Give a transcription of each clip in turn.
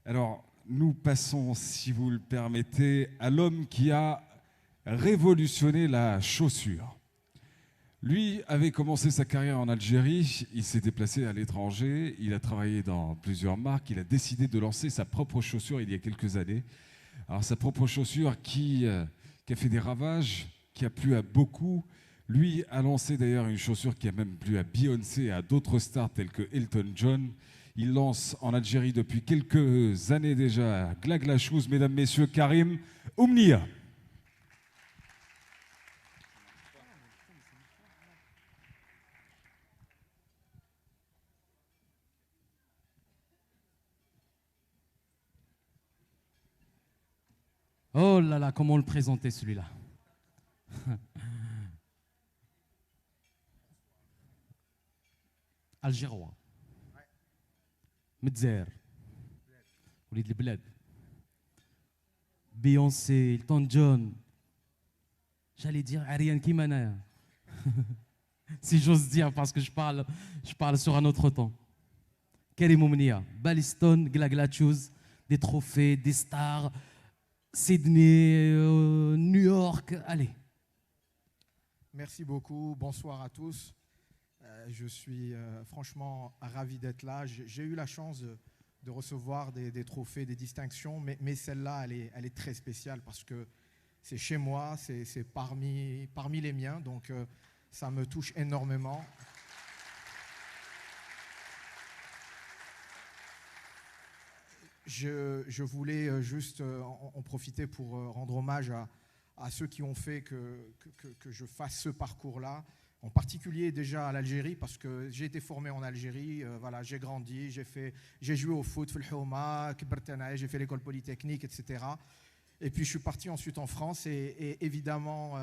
Alors, nous passons, si vous le permettez, à l'homme qui a révolutionné la chaussure. Lui avait commencé sa carrière en Algérie, il s'est déplacé à l'étranger, il a travaillé dans plusieurs marques, il a décidé de lancer sa propre chaussure il y a quelques années. Alors sa propre chaussure qui a fait des ravages, qui a plu à beaucoup. Lui a lancé d'ailleurs une chaussure qui a même plu à Beyoncé et à d'autres stars tels que Elton John. Il lance en Algérie depuis quelques années déjà Glagla Shoes, mesdames, messieurs, Karim Oumnia. Oh là là, comment le présenter celui-là? Algérois. Medzer. وليد البلاد. Beyoncé, Elton John. J'allais dire Ariane Kimana. Si j'ose dire, parce que je parle sur un autre temps. Karim Oumnia, Baliston, Glaglatchouz, des trophées, des stars, Sydney, New York, allez. Merci beaucoup, bonsoir à tous. Je suis franchement ravi d'être là. J'ai eu la chance de recevoir des trophées, des distinctions, mais celle-là, elle est très spéciale parce que c'est chez moi, c'est parmi les miens, donc ça me touche énormément. Je voulais juste en profiter pour rendre hommage à ceux qui ont fait que je fasse ce parcours-là, en particulier déjà à l'Algérie, parce que j'ai été formé en Algérie, voilà, j'ai grandi, j'ai joué au foot, j'ai fait l'école polytechnique, etc. Et puis je suis parti ensuite en France et évidemment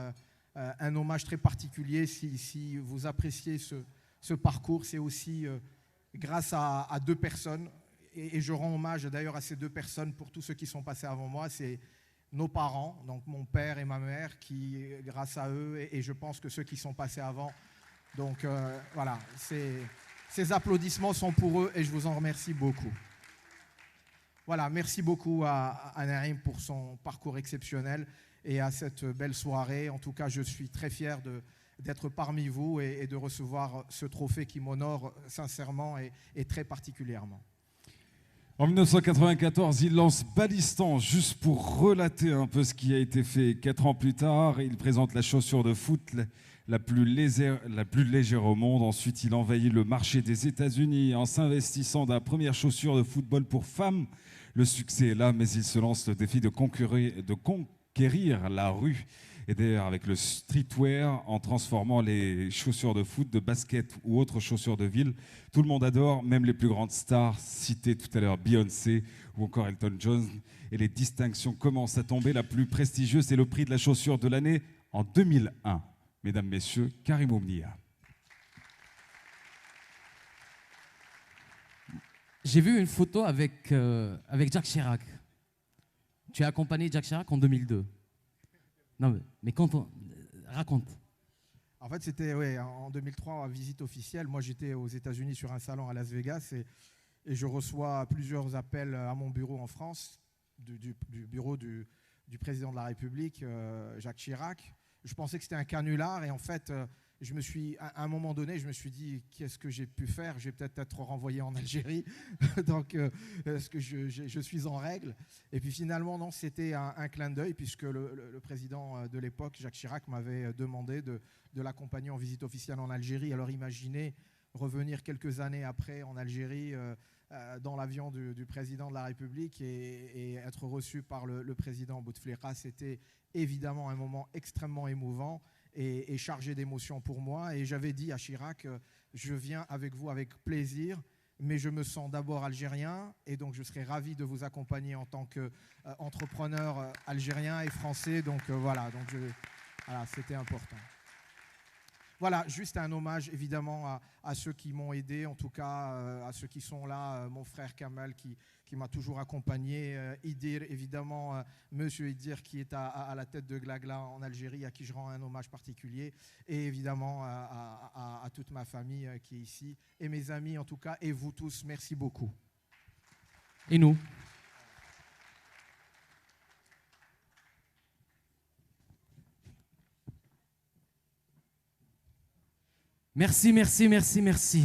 un hommage très particulier, si vous appréciez ce parcours, c'est aussi grâce à deux personnes. Et je rends hommage d'ailleurs à ces deux personnes pour tous ceux qui sont passés avant moi. C'est nos parents, donc mon père et ma mère, qui, grâce à eux, et je pense que ceux qui sont passés avant. Donc voilà, ces applaudissements sont pour eux et je vous en remercie beaucoup. Voilà, merci beaucoup à Naïm pour son parcours exceptionnel et à cette belle soirée. En tout cas, je suis très fier d'être parmi vous et de recevoir ce trophée qui m'honore sincèrement et très particulièrement. En 1994, il lance Balistan, juste pour relater un peu ce qui a été fait 4 ans plus tard. Il présente la chaussure de foot la plus légère au monde. Ensuite, il envahit le marché des États-Unis en s'investissant dans la première chaussure de football pour femmes. Le succès est là, mais il se lance le défi de conquérir la rue. Et d'ailleurs, avec le streetwear, en transformant les chaussures de foot, de basket ou autres chaussures de ville, tout le monde adore, même les plus grandes stars, citées tout à l'heure Beyoncé ou encore Elton John. Et les distinctions commencent à tomber. La plus prestigieuse, c'est le prix de la chaussure de l'année en 2001. Mesdames, Messieurs, Karim Oumnia. J'ai vu une photo avec Jacques Chirac. Tu as accompagné Jacques Chirac en 2002. Non, mais quand on... Raconte. En fait, c'était en 2003, à visite officielle. Moi, j'étais aux États-Unis sur un salon à Las Vegas et je reçois plusieurs appels à mon bureau en France, du bureau du président de la République, Jacques Chirac. Je pensais que c'était un canular et en fait, à un moment donné, je me suis dit, qu'est-ce que j'ai pu faire? Je vais peut-être être renvoyé en Algérie, donc est-ce que je suis en règle? Et puis finalement, non, c'était un clin d'œil, puisque le président de l'époque, Jacques Chirac, m'avait demandé de l'accompagner en visite officielle en Algérie. Alors imaginez revenir quelques années après en Algérie dans l'avion du président de la République et être reçu par le président Bouteflika. C'était évidemment un moment extrêmement émouvant et chargé d'émotions pour moi. Et j'avais dit à Chirac, je viens avec vous avec plaisir, mais je me sens d'abord algérien et donc je serais ravi de vous accompagner en tant qu'entrepreneur algérien et français. Donc voilà, c'était important. Voilà, juste un hommage évidemment à ceux qui m'ont aidé, en tout cas à ceux qui sont là, mon frère Kamal qui m'a toujours accompagné, Idir évidemment, monsieur Idir qui est à la tête de Glagla en Algérie, à qui je rends un hommage particulier, et évidemment à toute ma famille qui est ici, et mes amis en tout cas, et vous tous, merci beaucoup. Et nous? Merci, merci, merci, merci.